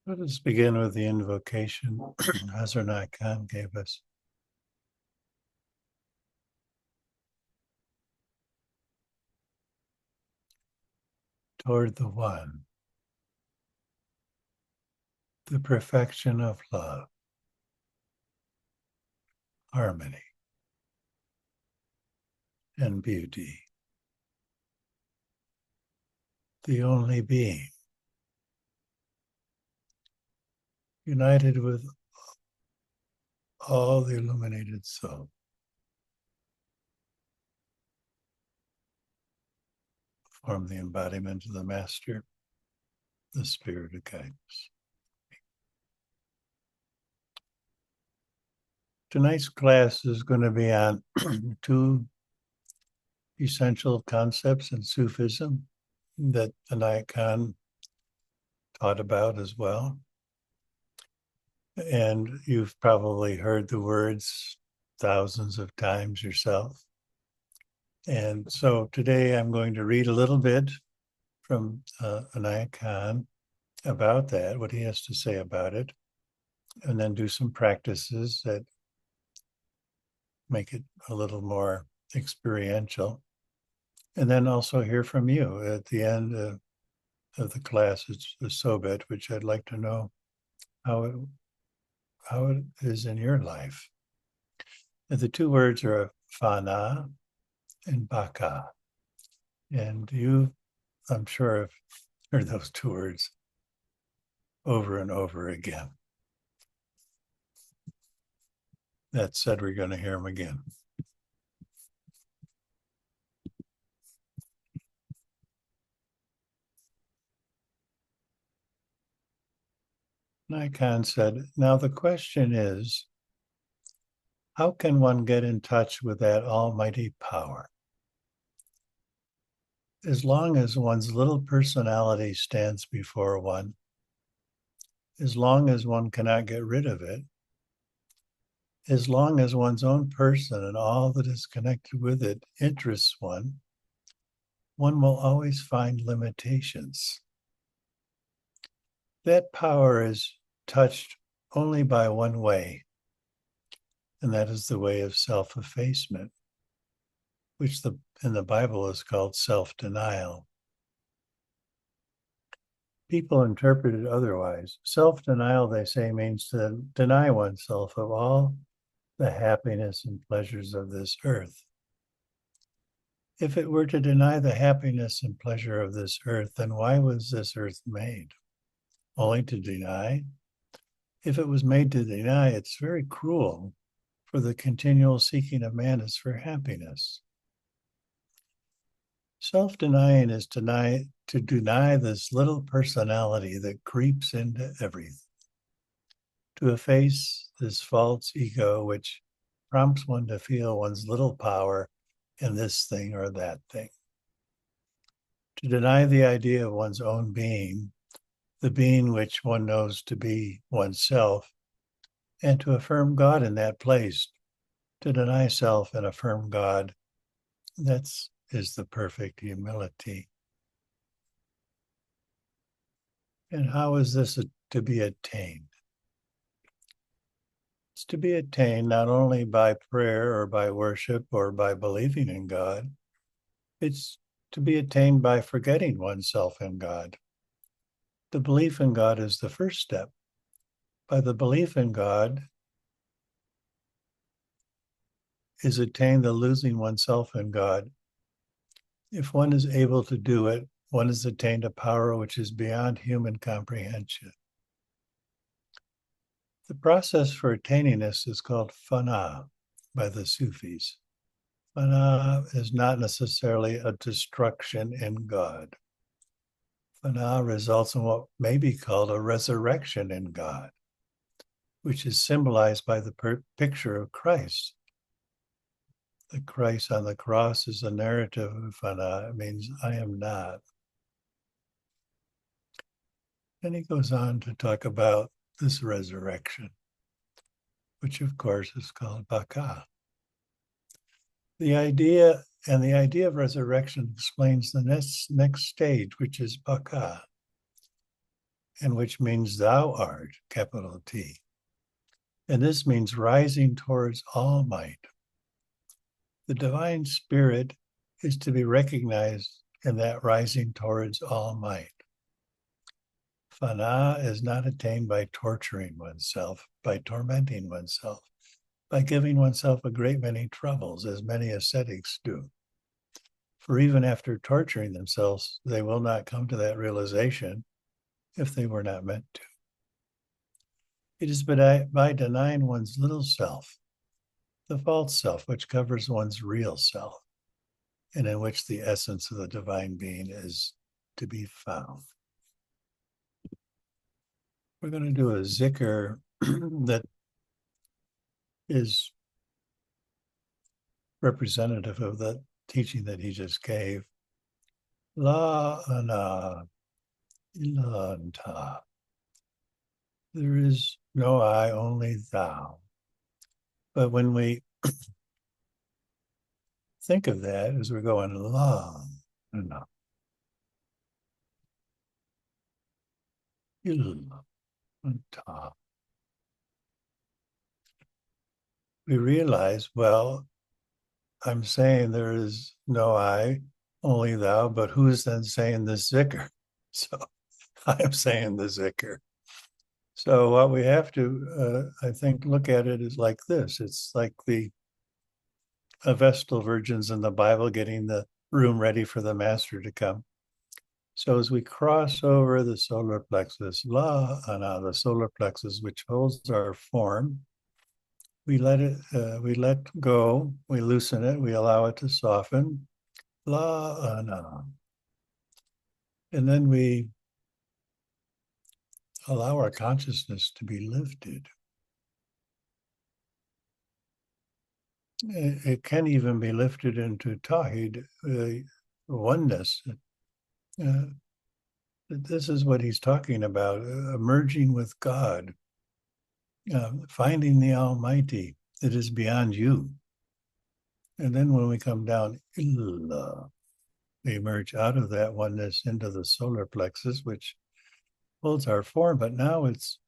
Let us begin with the invocation Hazrat Inayat gave us. Toward the One, the perfection of love, harmony, and beauty, the only being, united with all the illuminated soul, form the embodiment of the Master, the Spirit of guidance. Tonight's class is going to be on two essential concepts in Sufism that Inayat Khan taught about as well. And you've probably heard the words thousands of times yourself. And so today I'm going to read a little bit from Inayat Khan about that, what he has to say about it, and then do some practices that make it a little more experiential. And then also hear from you at the end of the class. It's a Sobet, which I'd like to know how it is in your life. And the two words are fana and baka. And you, I'm sure, have heard those two words over and over again. That said, we're going to hear them again. Inayat Khan said, now the question is, how can one get in touch with that almighty power? As long as one's little personality stands before one, as long as one cannot get rid of it, as long as one's own person and all that is connected with it interests one, one will always find limitations. That power is touched only by one way, and that is the way of self-effacement, which in the Bible is called self-denial. People interpret it otherwise. Self-denial, they say, means to deny oneself of all the happiness and pleasures of this earth. If it were to deny the happiness and pleasure of this earth, then why was this earth made? Only to deny? If it was made to deny, it's very cruel, for the continual seeking of man is for happiness. Self-denying is to deny this little personality that creeps into everything, to efface this false ego which prompts one to feel one's little power in this thing or that thing, to deny the idea of one's own being, the being which one knows to be oneself, and to affirm God in that place, to deny self and affirm God. That is the perfect humility. And how is this to be attained? It's to be attained not only by prayer or by worship or by believing in God, it's to be attained by forgetting oneself in God. The belief in God is the first step. By the belief in God is attained the losing oneself in God. If one is able to do it, one has attained a power which is beyond human comprehension. The process for attaining this is called fana by the Sufis. Fana is not necessarily a destruction in God. Fana results in what may be called a resurrection in God, which is symbolized by the picture of Christ. The Christ on the cross is a narrative of fana. It means I am not. And he goes on to talk about this resurrection, which of course is called baka. The idea of resurrection explains the next stage, which is baka. and which means thou art, capital T. And this means rising towards all might. The divine spirit is to be recognized in that rising towards all might. Fana is not attained by torturing oneself, by tormenting oneself, by giving oneself a great many troubles, as many ascetics do. For even after torturing themselves, they will not come to that realization if they were not meant to. It is by denying one's little self, the false self, which covers one's real self, and in which the essence of the divine being is to be found. We're going to do a zikr that is representative of the teaching that he just gave. La ana illa anta. There is no I, only thou. But when we think of that as we're going la ana illa anta, we realize, well, I'm saying there is no I, only thou, but who's then saying the zikr? So I'm saying the zikr. So what we have to, I think, look at it is like this. It's like the Vestal virgins in the Bible getting the room ready for the master to come. So as we cross over the solar plexus, la ana, the solar plexus, which holds our form, we let go, we loosen it, we allow it to soften, la ana. And then we allow our consciousness to be lifted. It can even be lifted into Tawhid, oneness. This is what he's talking about, merging with God, finding the Almighty that is beyond you. And then when we come down, illallah, we emerge out of that oneness into the solar plexus, which holds our form, but now it's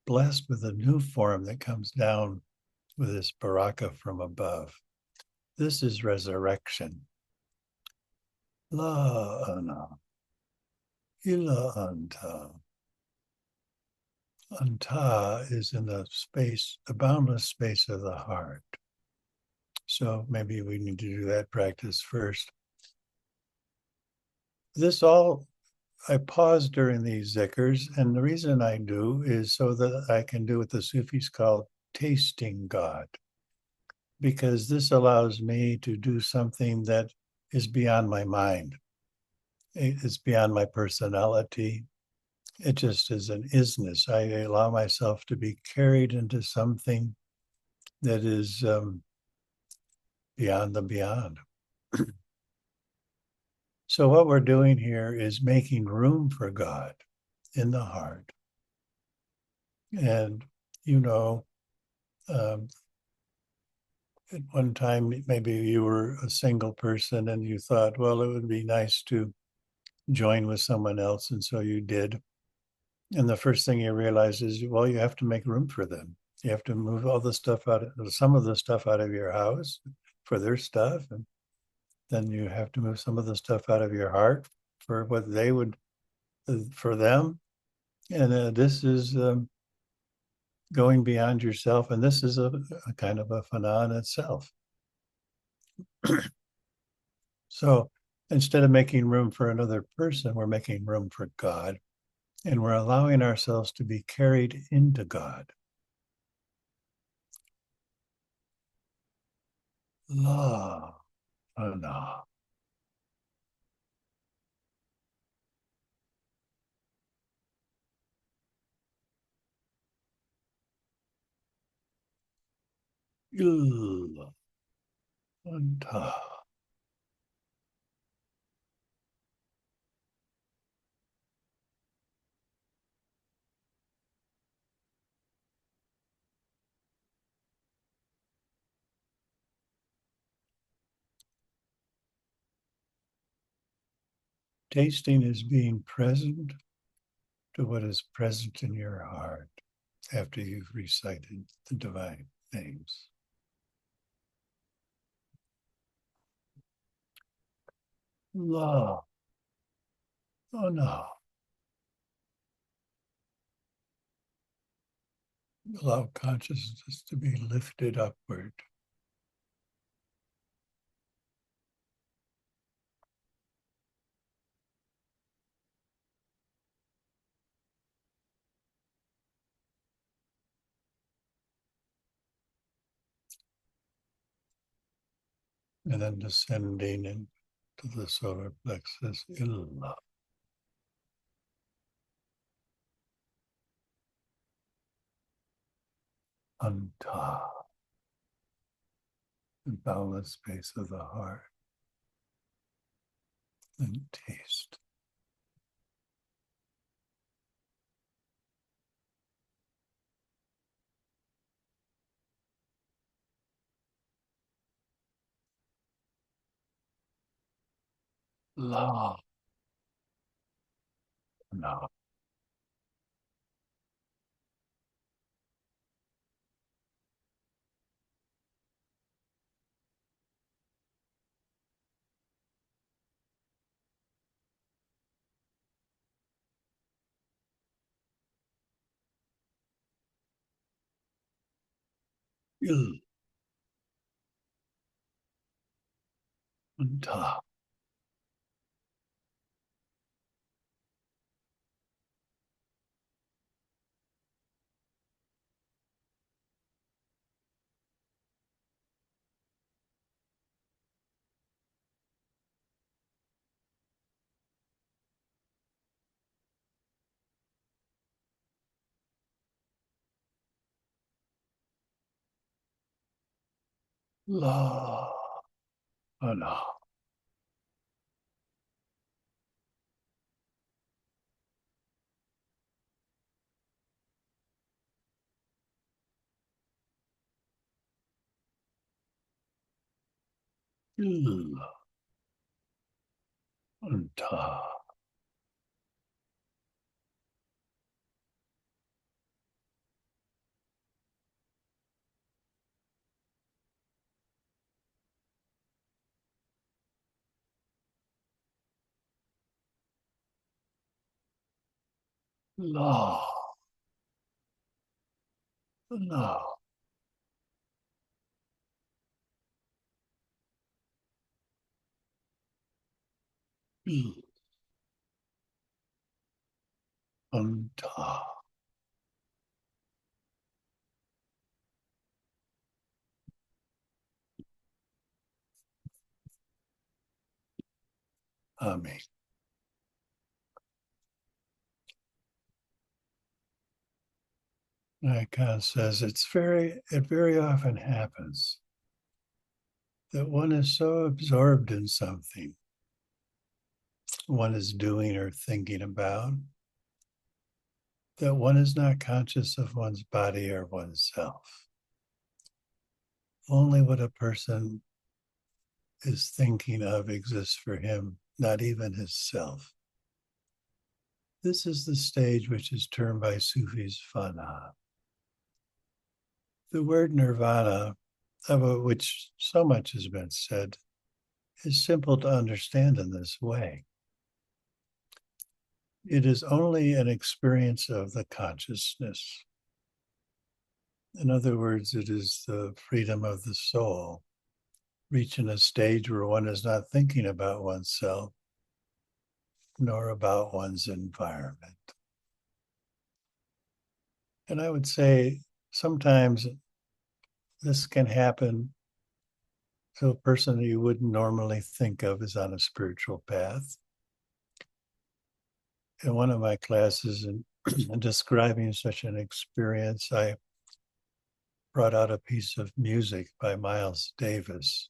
blessed with a new form that comes down with this baraka from above. This is resurrection. La ana illa anta. Anta is in the space, the boundless space of the heart. So maybe we need to do that practice first. This all, I pause during these zikrs, and the reason I do is so that I can do what the Sufis call tasting God, because this allows me to do something that is beyond my mind. It's beyond my personality. It just is an isness. I allow myself to be carried into something that is beyond the beyond. So what we're doing here is making room for God in the heart. And, at one time, maybe you were a single person and you thought, well, it would be nice to join with someone else. And so you did. And the first thing you realize is, well, you have to make room for them. You have to move all the stuff some of the stuff out of your house for their stuff. And then you have to move some of the stuff out of your heart for what they would, for them. And this is going beyond yourself. And this is a kind of a phenomenon itself. So instead of making room for another person, we're making room for God. And we're allowing ourselves to be carried into God. La, ana. Il, anta. Tasting is being present to what is present in your heart after you've recited the divine names. Love. Oh no. Allow consciousness to be lifted upward. And then descending into the solar plexus, illallah. Anta, the boundless space of the heart, and taste. Love. No. Il. Anta. Love. Oh no. Il. Anta. Love. No. Il. Anta. Amen. Icon says it very often happens that one is so absorbed in something one is doing or thinking about that one is not conscious of one's body or oneself. Only what a person is thinking of exists for him, not even his self. This is the stage which is termed by Sufis fana. The word nirvana, about which so much has been said, is simple to understand in this way. It is only an experience of the consciousness. In other words, it is the freedom of the soul, reaching a stage where one is not thinking about oneself, nor about one's environment. And I would say sometimes this can happen to a person you wouldn't normally think of as on a spiritual path. In one of my classes, in describing such an experience, I brought out a piece of music by Miles Davis.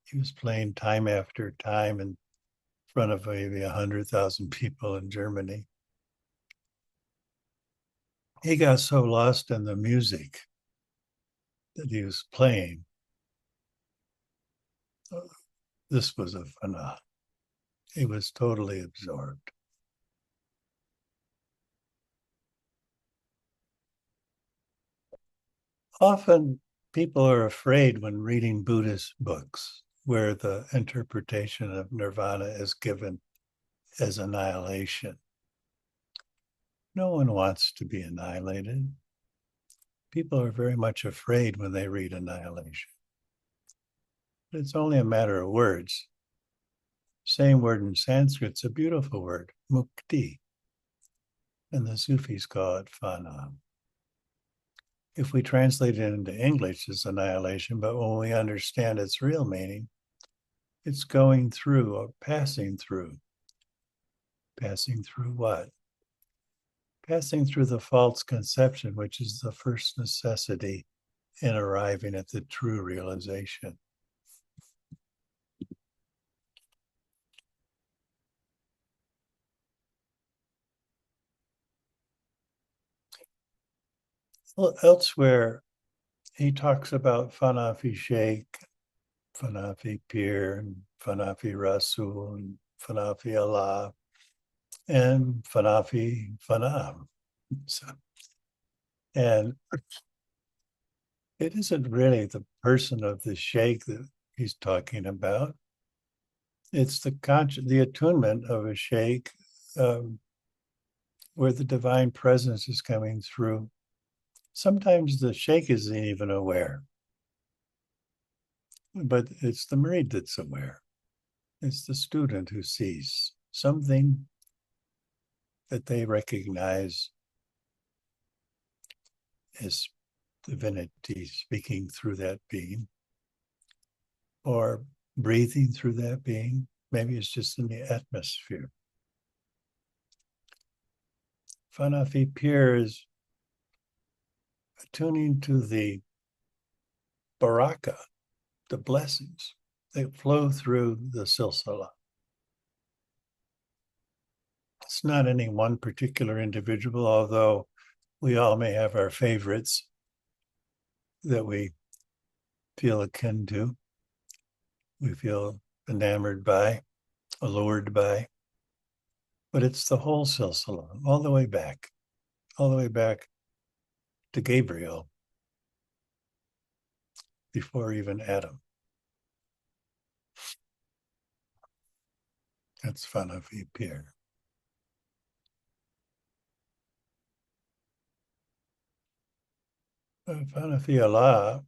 He was playing time after time in front of maybe 100,000 people in Germany. He got so lost in the music that he was playing. This was a phenomenon. He was totally absorbed. Often people are afraid when reading Buddhist books where the interpretation of nirvana is given as annihilation. No one wants to be annihilated. People are very much afraid when they read annihilation. It's only a matter of words. Same word in Sanskrit's a beautiful word, mukti. And the Sufis call it fana. If we translate it into English, it's annihilation, but when we understand its real meaning, it's going through or passing through. Passing through what? Passing through the false conception, which is the first necessity in arriving at the true realization. Well, elsewhere, he talks about Fanafi Sheikh, Fanafi Pir, and Fanafi Rasul, and Fanafi Allah, and Fanafi Fanam. So, and it isn't really the person of the Sheikh that he's talking about. It's the attunement of a Sheikh where the divine presence is coming through. Sometimes the Sheikh isn't even aware, but it's the murid that's aware. It's the student who sees something that they recognize as divinity speaking through that being or breathing through that being. Maybe it's just in the atmosphere. Fanafi Pir is attuning to the baraka, the blessings that flow through the silsila. It's not any one particular individual, although we all may have our favorites that we feel akin to, we feel enamored by, allured by. But it's the whole silsila, all the way back to Gabriel, before even Adam. That's Fanafi Pir. Fanafi Allah,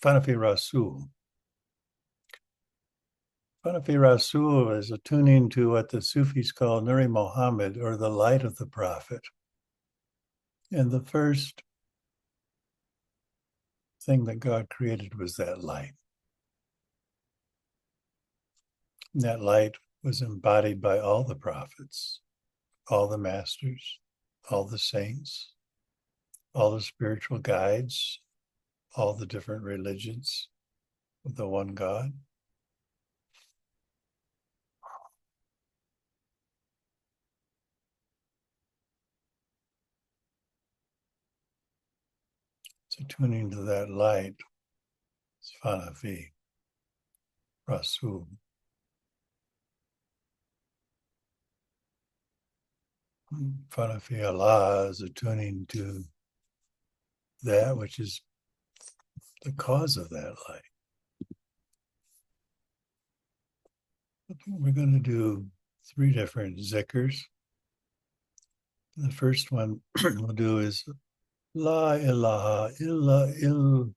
Fanafi Rasul. Fanafi Rasul is attuning to what the Sufis call Nuri Muhammad, or the light of the prophet. And the first thing that God created was that light. And that light was embodied by all the prophets, all the masters, all the saints, all the spiritual guides, all the different religions of the one God. So tuning to that light is Fanafi Rasul. Fanafi Allah is attuning to that which is the cause of that light. We're going to do 3 different zikrs. The first one we'll do is La ilaha illa il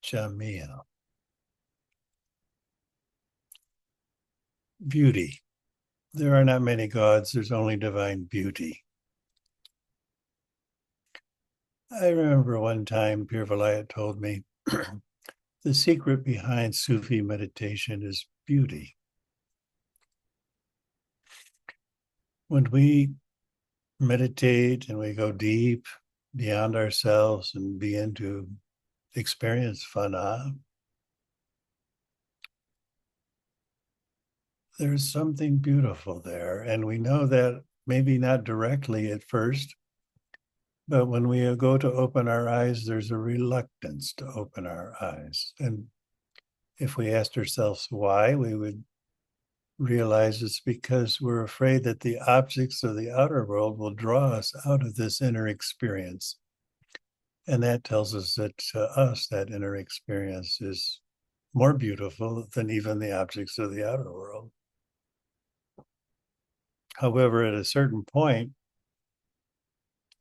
jamia. Beauty. There are not many gods, there's only divine beauty. I remember one time Pir Vilayat told me the secret behind Sufi meditation is beauty. When we meditate and we go deep beyond ourselves and begin to experience fana, there's something beautiful there. And we know that maybe not directly at first, but when we go to open our eyes, there's a reluctance to open our eyes. And if we asked ourselves why, we would realize it's because we're afraid that the objects of the outer world will draw us out of this inner experience And that tells us that to us, that inner experience is more beautiful than even the objects of the outer world. However, at a certain point,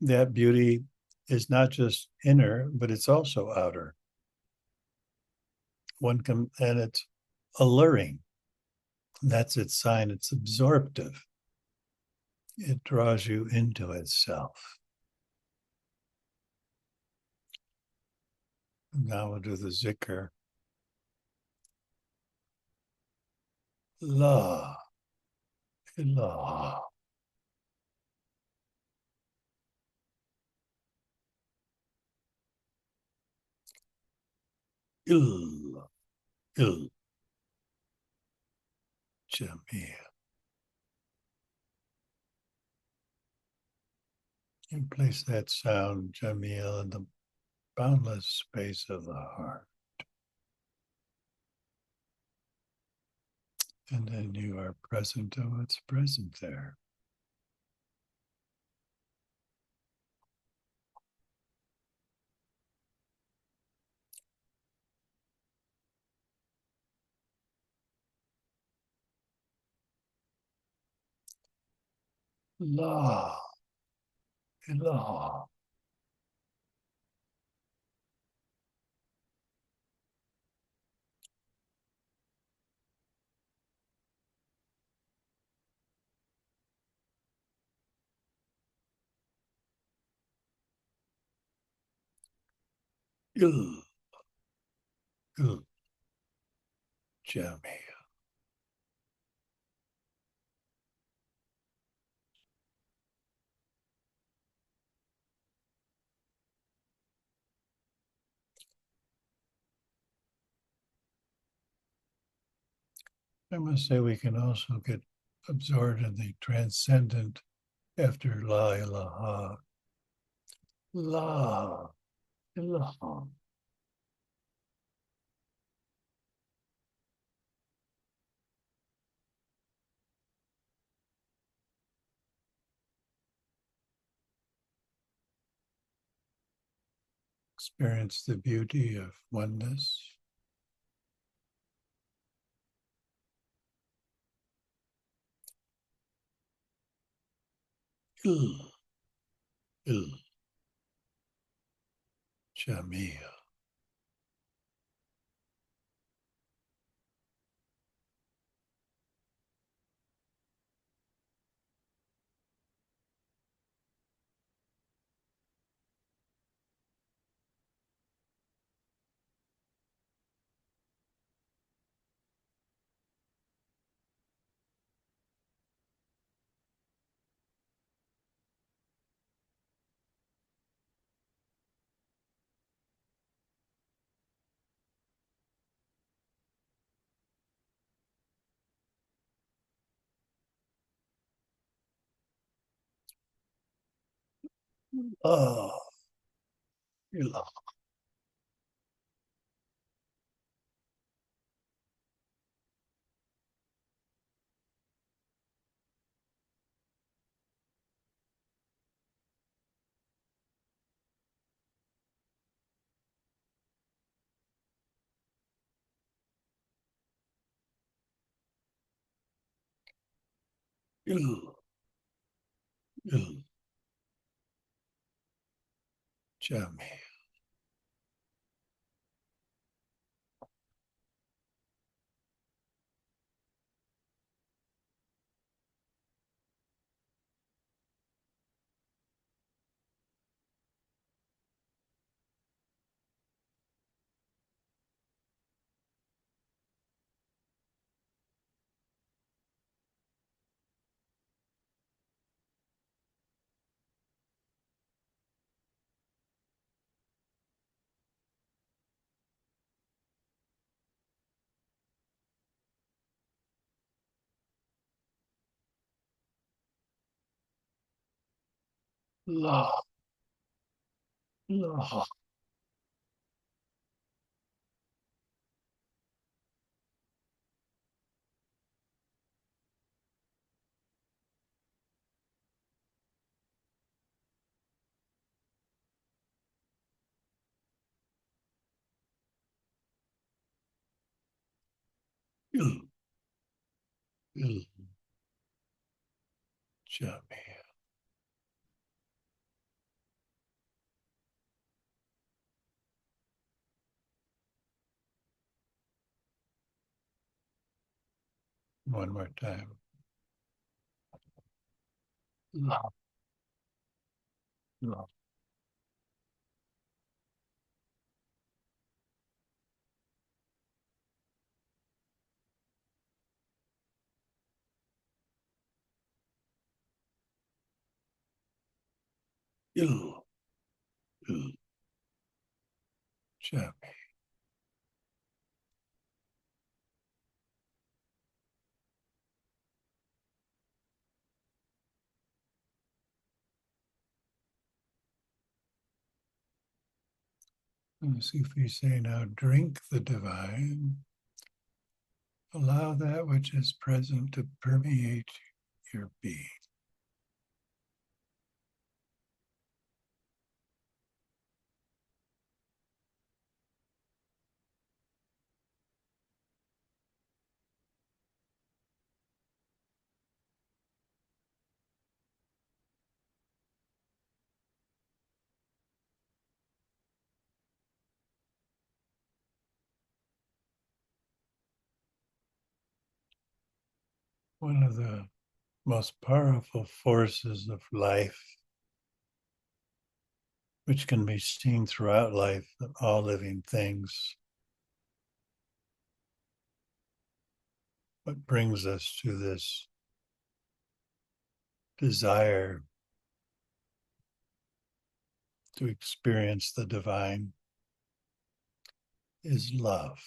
that beauty is not just inner, but it's also outer. And it's alluring. That's its sign. It's absorptive. It draws you into itself. Now we'll do the zikr. La ilaha illa il jamil. You place that sound, jamil, in the boundless space of the heart. And then you are present to what's present there. La ilaha il il jamil. I must say we can also get absorbed in the transcendent after la ilaha. La ilaha. Experience the beauty of oneness. Il, il, jamil. Ah, ilah, il, il, jamil. La ilaha. Il, il, Jami. One more time. Love, love. Il, il, Jami. And the Sufis say now, drink the divine. Allow that which is present to permeate your being. One of the most powerful forces of life, which can be seen throughout life, all living things, what brings us to this desire to experience the divine is love.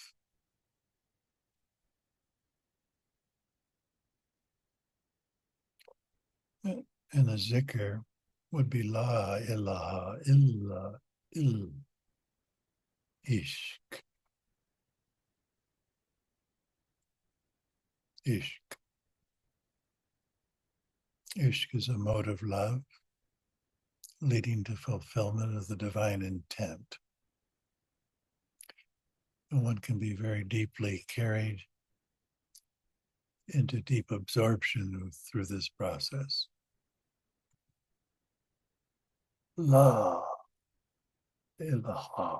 And the zikr would be La ilaha illa il ishq. Ishq. Ishq is a mode of love leading to fulfillment of the divine intent. And one can be very deeply carried into deep absorption through this process. La ilaha.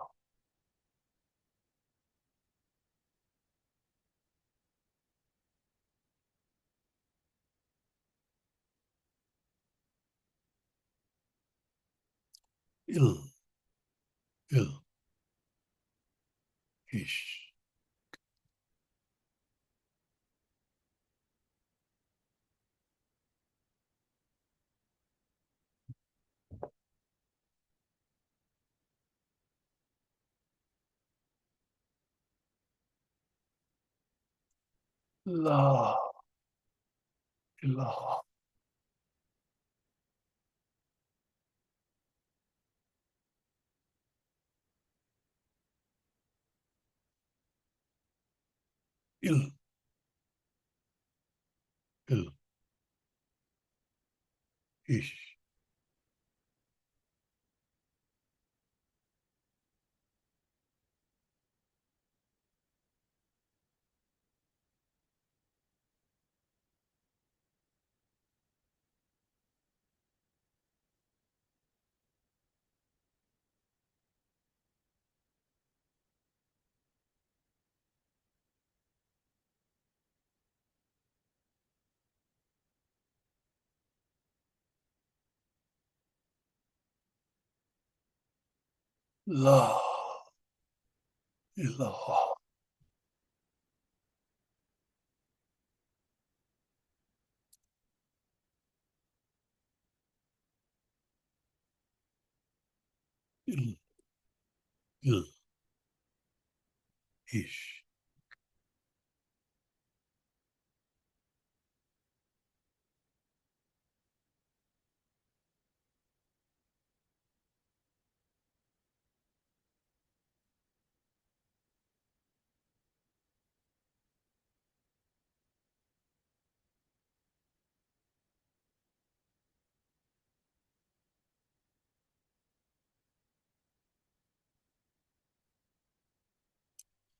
Il, il, ish. La ilaha. Il, il, ish. La ilaha. Il, il, ish.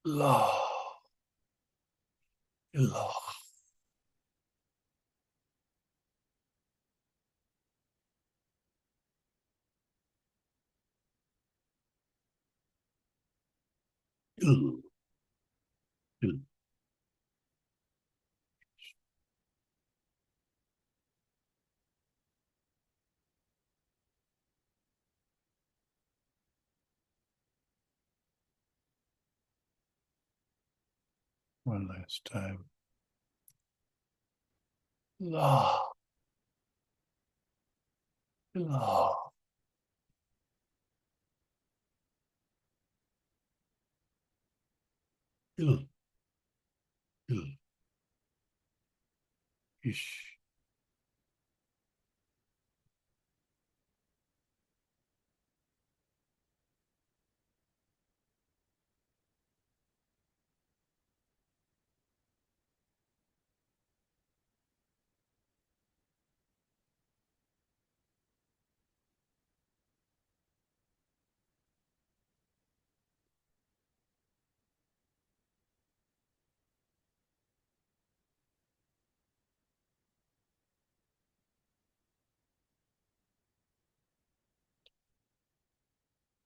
La illallah, illallah, illallah. One last time. Allah, Allah, il, il, ish.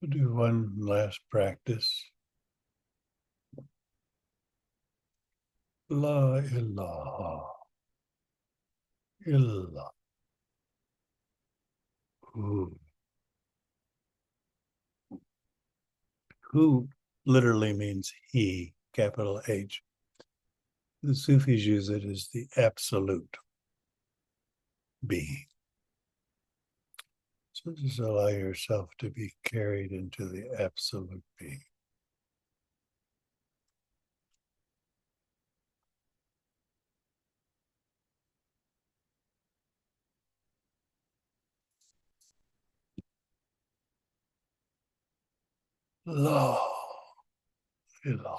We'll do one last practice. La ilaha illallah. Who literally means he, capital H. The Sufis use it as the absolute being. So just allow yourself to be carried into the absolute being. La ilaha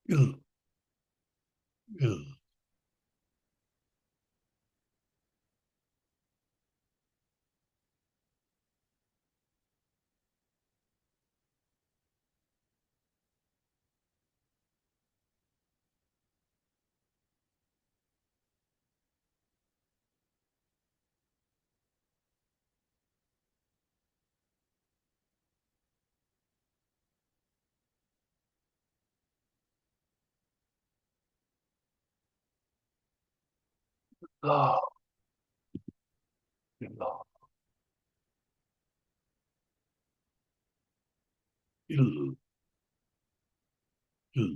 illallah. La ilaha illallah. La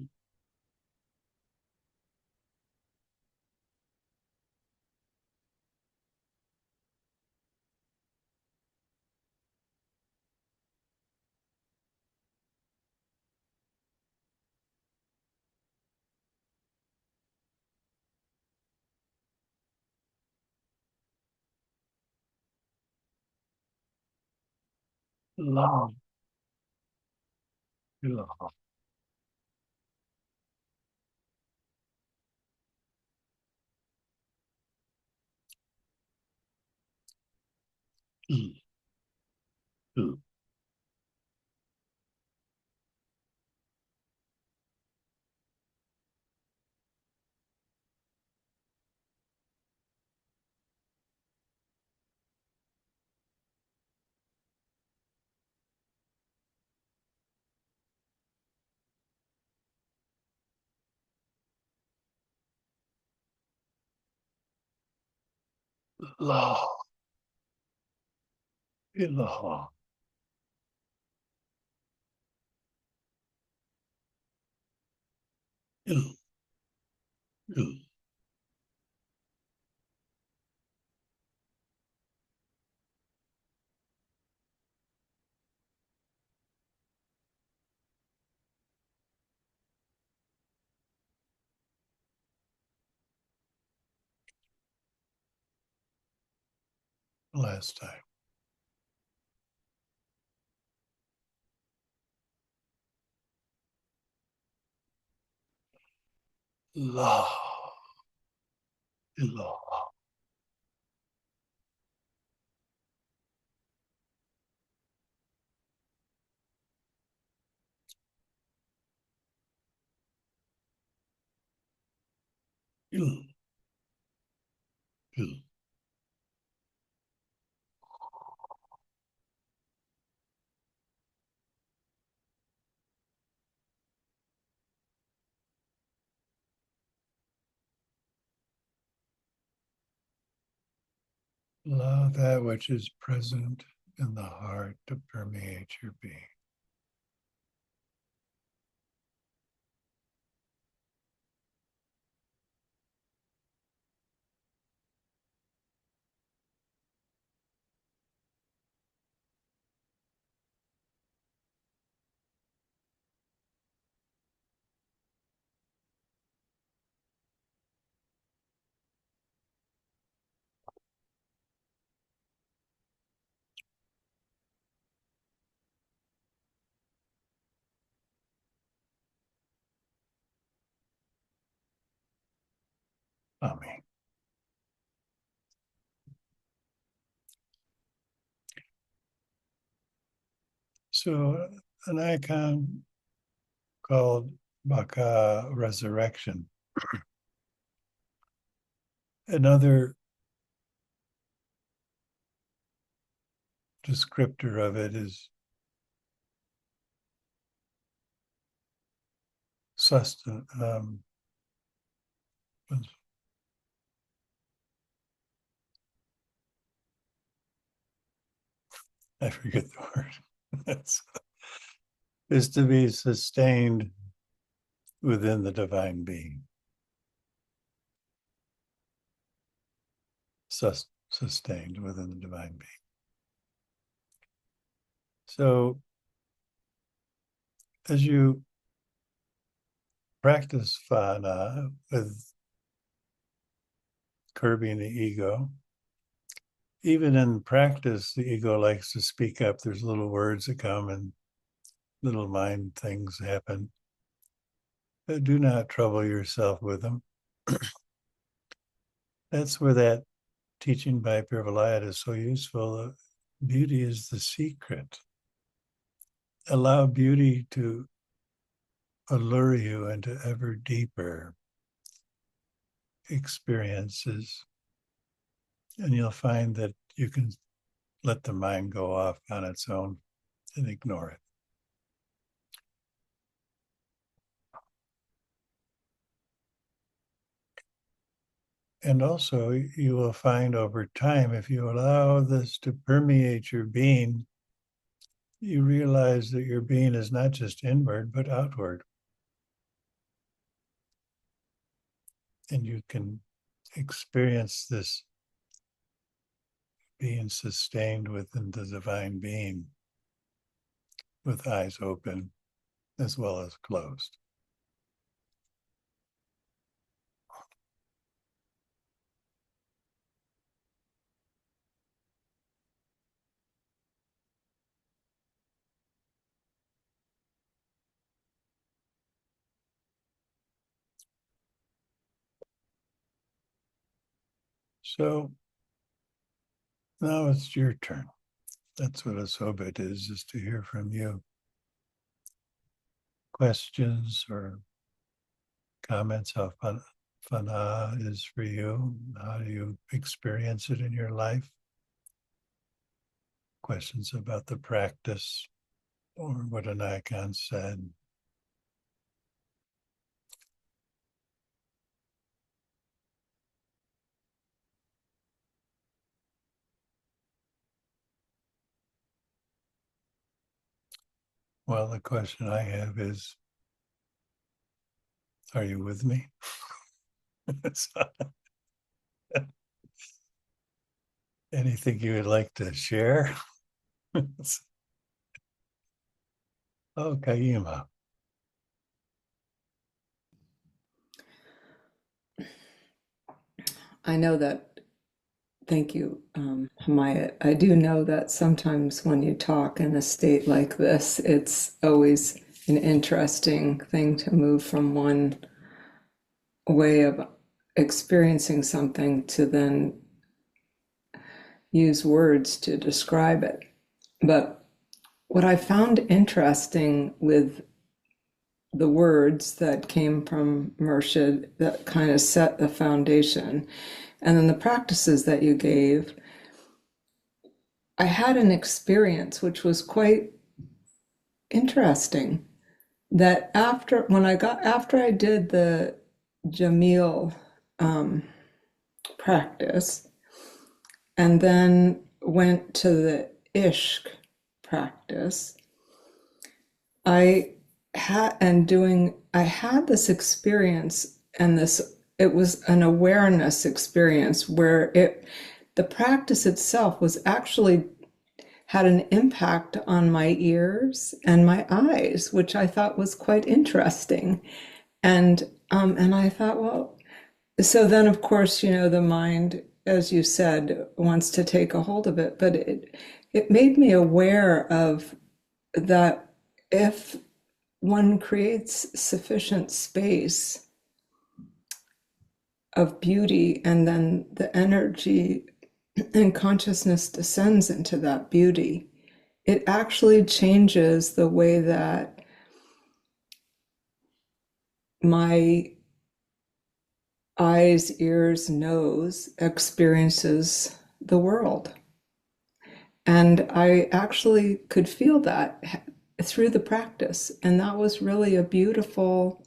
ilaha illallah. La ilaha illallah. Last time. La ilaha Allow that which is present in the heart to permeate your being. Amen. So, an icon called Baka Resurrection. Another descriptor of it is sustenance. I forget the word. Is to be sustained within the divine being. Sustained within the divine being. So, as you practice Fana with curbing the ego, even in practice, the ego likes to speak up. There's little words that come and little mind things happen. But do not trouble yourself with them. That's where that teaching by Piravalaya is so useful. Beauty is the secret. Allow beauty to allure you into ever deeper experiences. And you'll find that you can let the mind go off on its own and ignore it. And also, you will find over time, if you allow this to permeate your being, you realize that your being is not just inward, but outward. And you can experience this being sustained within the divine being with eyes open as well as closed. So now it's your turn. That's what a sobit is to hear from you. Questions or comments how fana is for you? How do you experience it in your life? Questions about the practice or what an icon said. Well, the question I have is, are you with me? Anything you would like to share? Oh, Kaima. I know that, thank you, Himayat. I do know that sometimes when you talk in a state like this, it's always an interesting thing to move from one way of experiencing something to then use words to describe it. But what I found interesting with the words that came from Murshid that kind of set the foundation. And then the practices that you gave, I had an experience which was quite interesting. That after I did the Jamil practice, and then went to the Ishq practice, I had this experience, and it was an awareness experience where the practice itself was actually had an impact on my ears and my eyes, which I thought was quite interesting. And I thought, well, so then of course, the mind, as you said, wants to take a hold of it, but it made me aware of that if one creates sufficient space of beauty, and then the energy and consciousness descends into that beauty, it actually changes the way that my eyes, ears, nose experiences the world. And I actually could feel that through the practice. And that was really a beautiful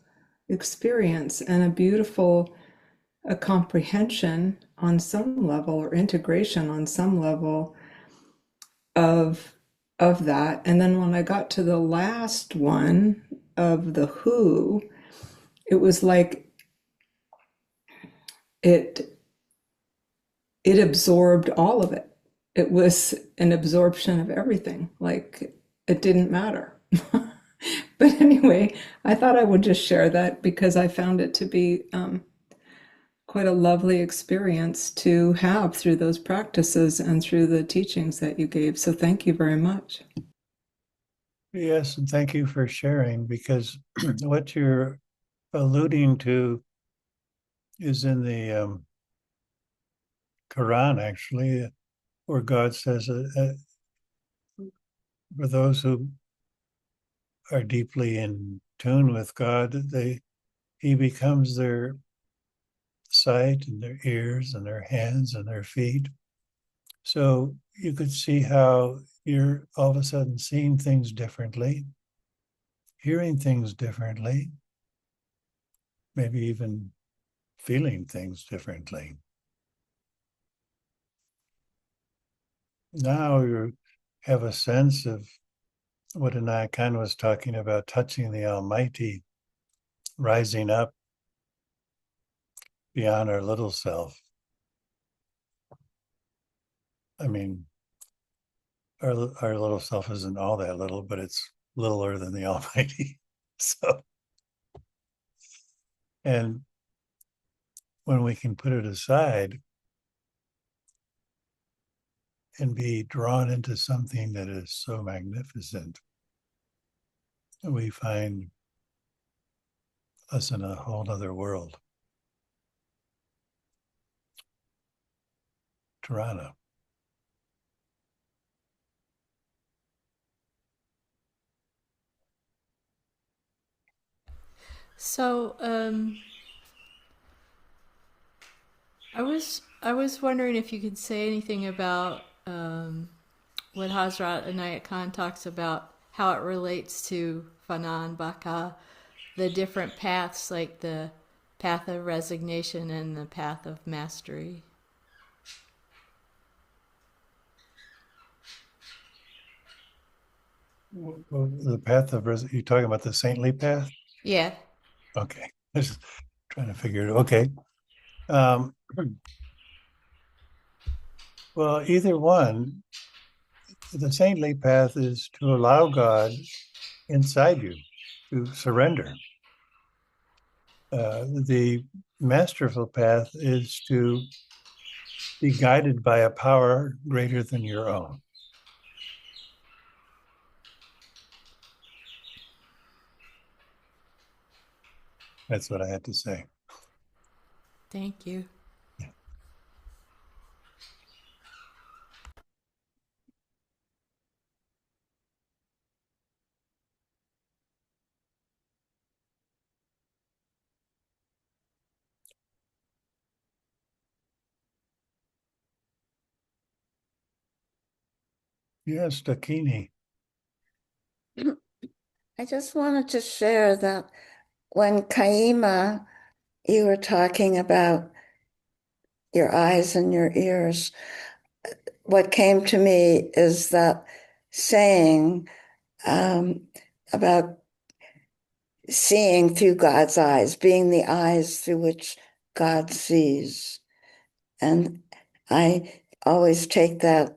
experience and a comprehension on some level, or integration on some level of that. And then when I got to the last one of the who, it was like it absorbed all of it. It was an absorption of everything. Like it didn't matter. But anyway, I thought I would just share that because I found it to be quite a lovely experience to have through those practices and through the teachings that you gave. So thank you very much. Yes, and thank you for sharing, because what you're alluding to is in the Quran, actually, where God says, for those who are deeply in tune with God, He becomes their sight and their ears and their hands and their feet. So you could see how you're all of a sudden seeing things differently, hearing things differently, maybe even feeling things differently. Now you have a sense of what Inayat was talking about, touching the Almighty, rising up beyond our little self. I mean, our little self isn't all that little, but it's littler than the Almighty. So, and when we can put it aside and be drawn into something that is so magnificent, we find us in a whole other world. Tirana. So, I was wondering if you could say anything about what Hazrat Inayat Khan talks about, how it relates to Fanan Baka, the different paths, like the path of resignation and the path of mastery. The path of you're talking about the saintly path? Yeah. Okay. Just trying to figure it. Okay. Um, well, either one, the saintly path is to allow God inside you, to surrender. The masterful path is to be guided by a power greater than your own. That's what I had to say. Thank you. Yes, Dakini. I just wanted to share that when Kaima, you were talking about your eyes and your ears, what came to me is that saying about seeing through God's eyes, being the eyes through which God sees. And I always take that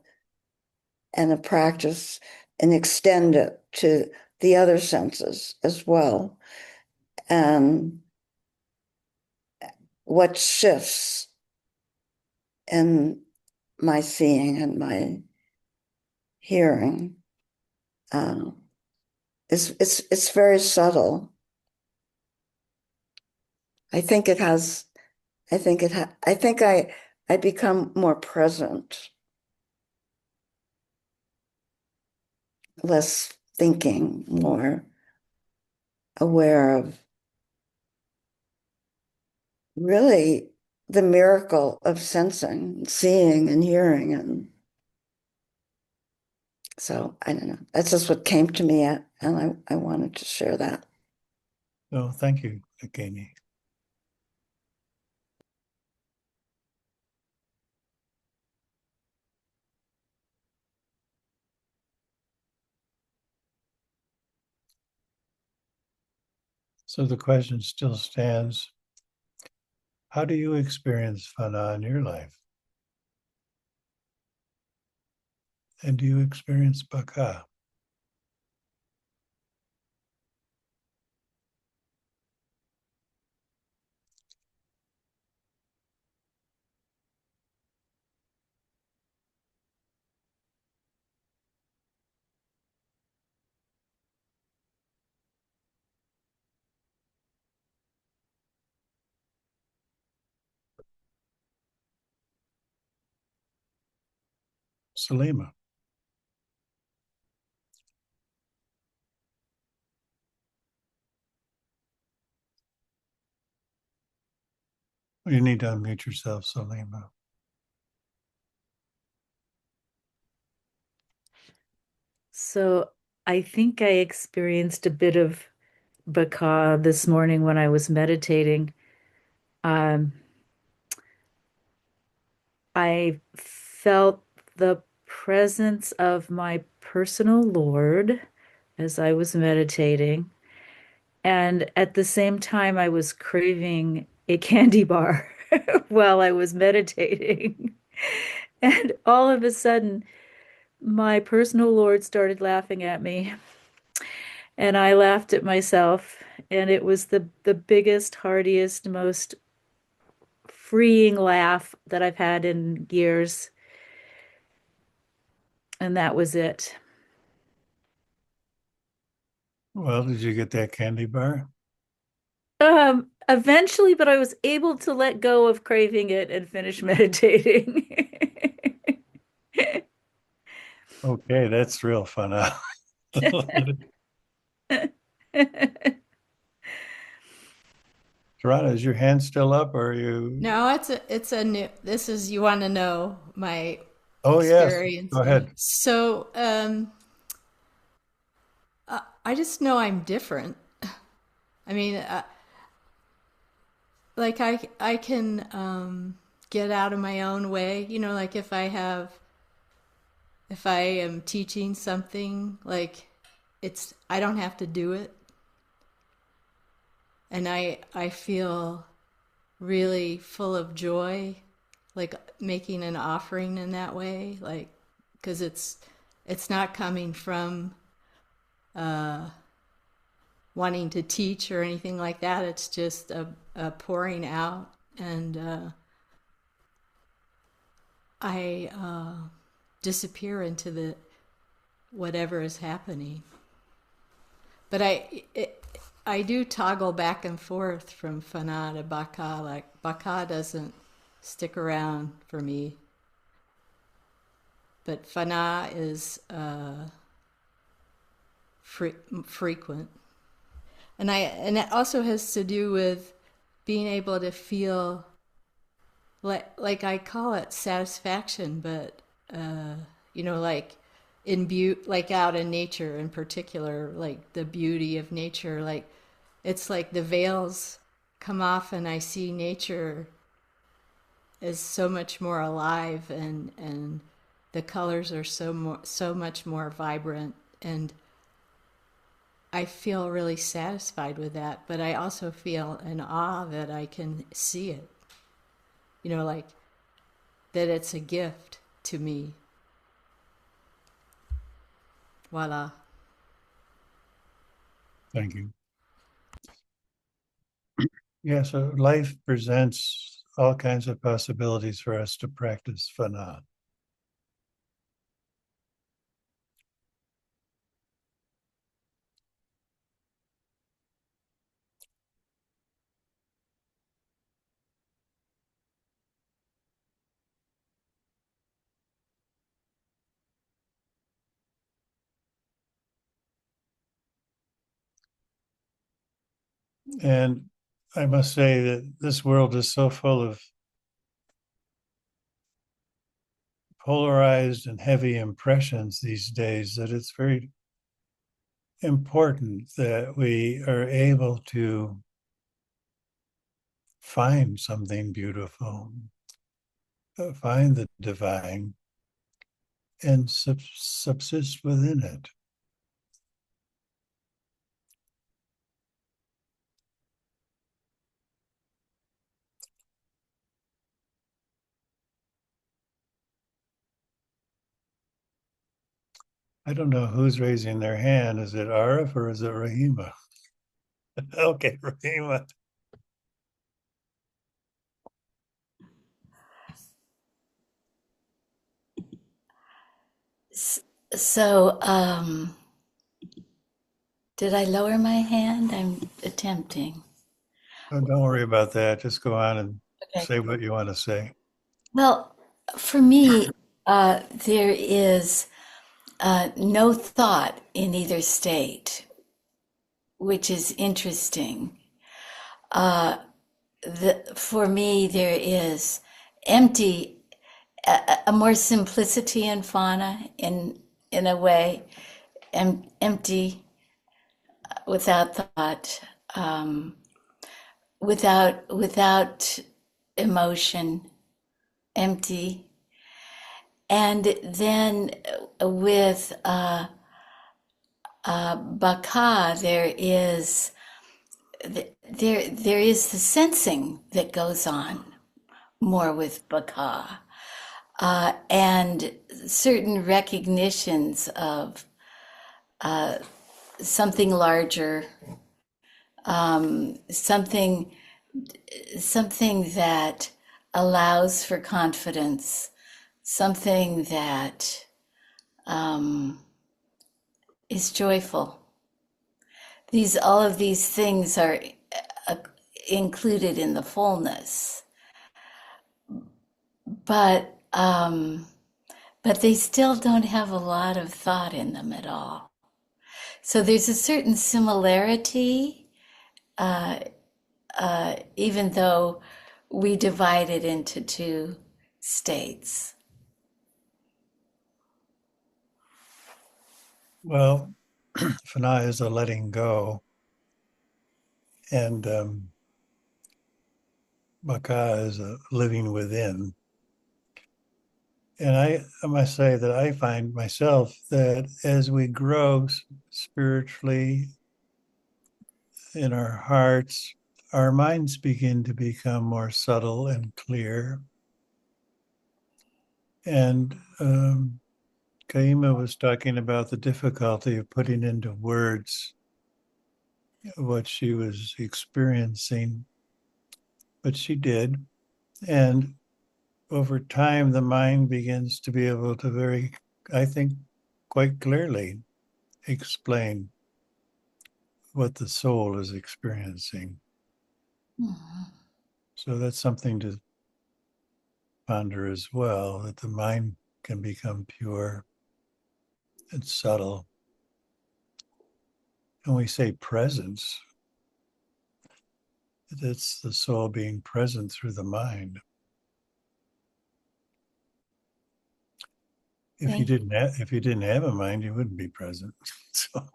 and a practice and extend it to the other senses as well. And what shifts in my seeing and my hearing it's very subtle. I think it has. I think I become more present, less thinking, more aware of really the miracle of sensing, seeing, and hearing. And so I don't know. That's just what came to me, and I wanted to share that. Oh, thank you, Dakini. So the question still stands. How do you experience Fana in your life? And do you experience Baka? Salima. You need to unmute yourself, Salima. So I think I experienced a bit of Baka this morning when I was meditating. Um, I felt the presence of my personal Lord as I was meditating. And at the same time, I was craving a candy bar while I was meditating. And all of a sudden, my personal Lord started laughing at me. And I laughed at myself, and it was the biggest, heartiest, most freeing laugh that I've had in years. And that was it. Well, did you get that candy bar? Eventually, but I was able to let go of craving it and finish meditating. Okay, that's real fun. Toronto, is your hand still up or are you? No, it's a new. This is you want to know my Oh, yes. experience. Go ahead. So, I just know I'm different. I mean, like I can get out of my own way. You know, like if I am teaching something, like I don't have to do it, and I feel really full of joy, like making an offering in that way, like because it's not coming from wanting to teach or anything like that. It's just a pouring out, and I disappear into the whatever is happening. But I do toggle back and forth from Fana to Baka. Like Baka doesn't stick around for me, but Fana is frequent, and it also has to do with being able to feel like I call it satisfaction, but you know, like like out in nature in particular, like the beauty of nature. Like it's like the veils come off and I see nature is so much more alive, and the colors are so much more vibrant, and I feel really satisfied with that, but I also feel an awe that I can see it. Like that it's a gift to me. Voila. Thank you. Yeah, so life presents all kinds of possibilities for us to practice fana. And I must say that this world is so full of polarized and heavy impressions these days that it's very important that we are able to find something beautiful, find the divine, and subsist within it. I don't know who's raising their hand. Is it Arif or is it Rahima? Okay, Rahima. So, did I lower my hand? I'm attempting. Oh, don't worry about that. Just go on and Okay. say what you want to say. Well, for me, there is no thought in either state, which is interesting. For me, there is empty, a more simplicity in fauna, in a way, empty, without thought, without emotion, empty. And then with Baka, there is the sensing that goes on more with Baka, and certain recognitions of something larger, something that allows for confidence, something that is joyful. All of these things are included in the fullness, but they still don't have a lot of thought in them at all. So there's a certain similarity, even though we divide it into two states. Well, Fana is a letting go, and Baka is a living within. And I must say that I find myself that as we grow spiritually in our hearts, our minds begin to become more subtle and clear. And Kaima was talking about the difficulty of putting into words what she was experiencing, but she did. And over time, the mind begins to be able to I think, quite clearly explain what the soul is experiencing. Mm-hmm. So that's something to ponder as well, that the mind can become pure and subtle. When we say presence, it's the soul being present through the mind. if you didn't have a mind, you wouldn't be present. So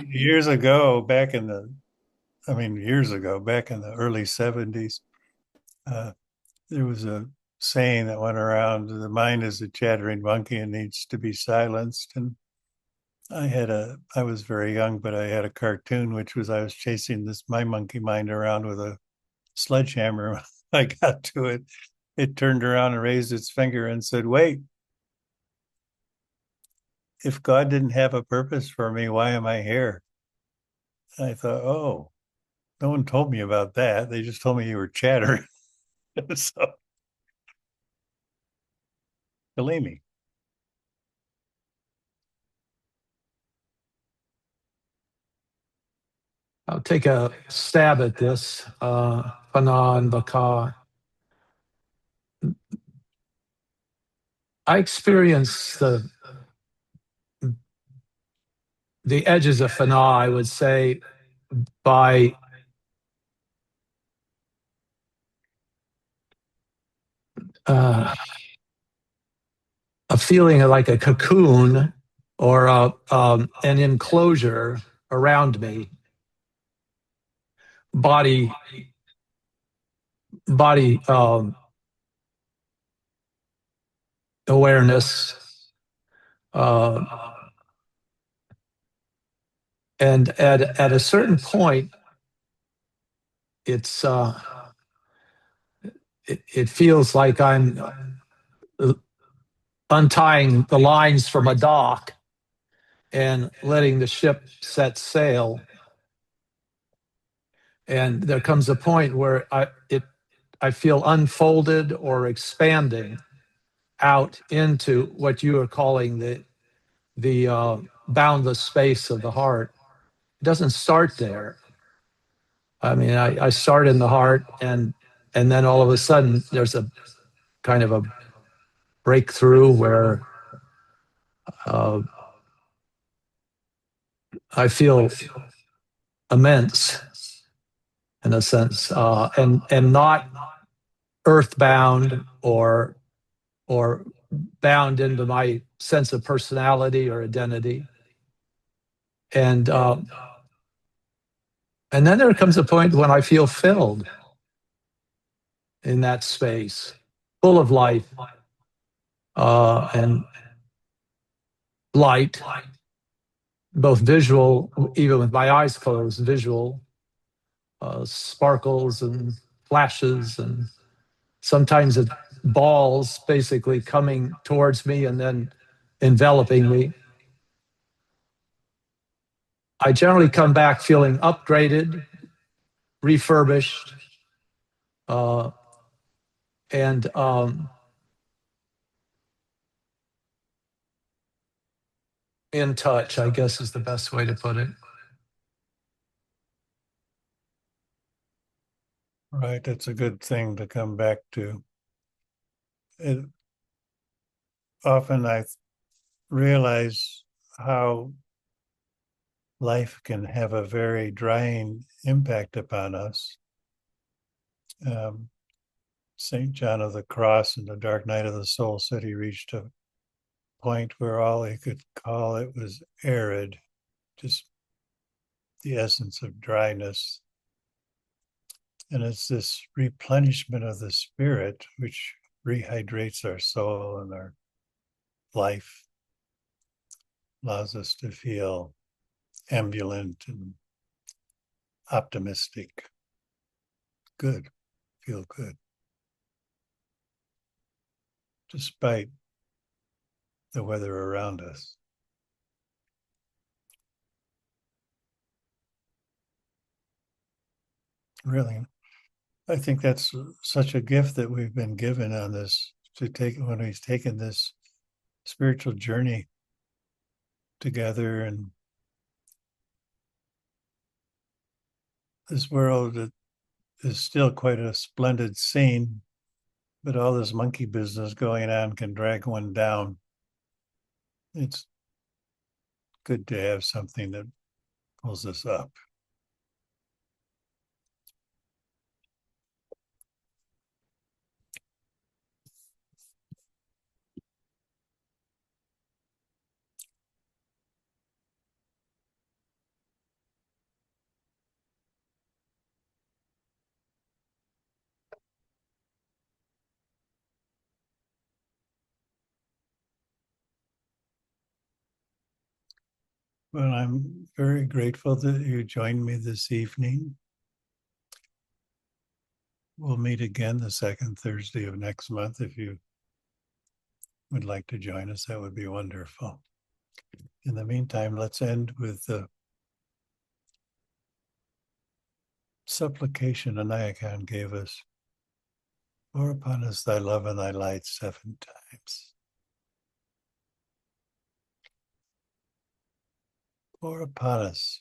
years ago, back in the early 70s, there was a saying that went around: the mind is a chattering monkey and needs to be silenced. And I was very young, but I had a cartoon which was I was chasing my monkey mind around with a sledgehammer. When I got to it, it turned around and raised its finger and said, "Wait, if God didn't have a purpose for me, why am I here?" And I thought, oh, no one told me about that. They just told me you were chattering. So, believe me. I'll take a stab at this, Fanon Baka. I experience the edges of Fana, I would say, by a feeling like a cocoon or an enclosure around me, body awareness, uh, and at a certain point, it's it feels like I'm untying the lines from a dock and letting the ship set sail. And there comes a point where I feel unfolded or expanding out into what you are calling the boundless space of the heart. It doesn't start there. I mean, I start in the heart, and then all of a sudden there's a kind of a breakthrough where I feel immense in a sense, and not earthbound or bound into my sense of personality or identity. And then there comes a point when I feel filled in that space, full of life and light, both visual, even with my eyes closed, visual sparkles and flashes, and sometimes it balls basically coming towards me and then enveloping me. I generally come back feeling upgraded, refurbished, and in touch, I guess is the best way to put it. Right, that's a good thing to come back to. Often I realize how life can have a very drying impact upon us. St. John of the Cross in the Dark Night of the Soul said he reached a point where all he could call it was arid, just the essence of dryness. And it's this replenishment of the spirit which rehydrates our soul and our life, allows us to feel ambulant and optimistic, good, feel good, despite the weather around us. Really, I think that's such a gift that we've been given on this, to take when we've taken this spiritual journey together. And this world is still quite a splendid scene, but all this monkey business going on can drag one down. It's good to have something that pulls us up. Well, I'm very grateful that you joined me this evening. We'll meet again the second Thursday of next month. If you would like to join us, that would be wonderful. In the meantime, let's end with the supplication Inayat gave us. Pour upon us thy love and thy light 7 times. Pour upon us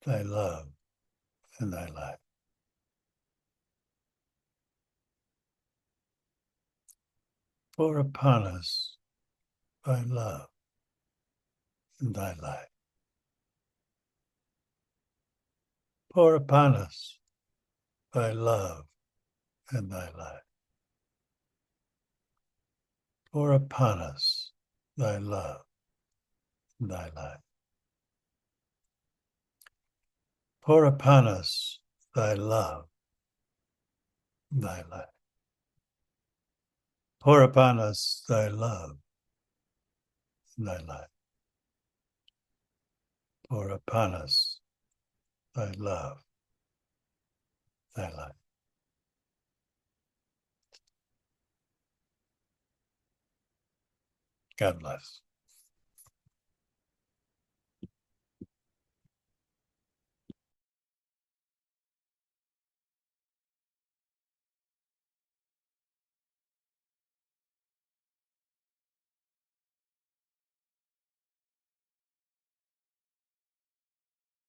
thy love and thy light. Pour upon us thy love and thy light. Pour upon us thy love and thy light. Pour upon us thy love and thy light. Pour upon us thy love and thy light. Pour upon us thy love and thy light. Pour upon us thy love, thy light. God bless.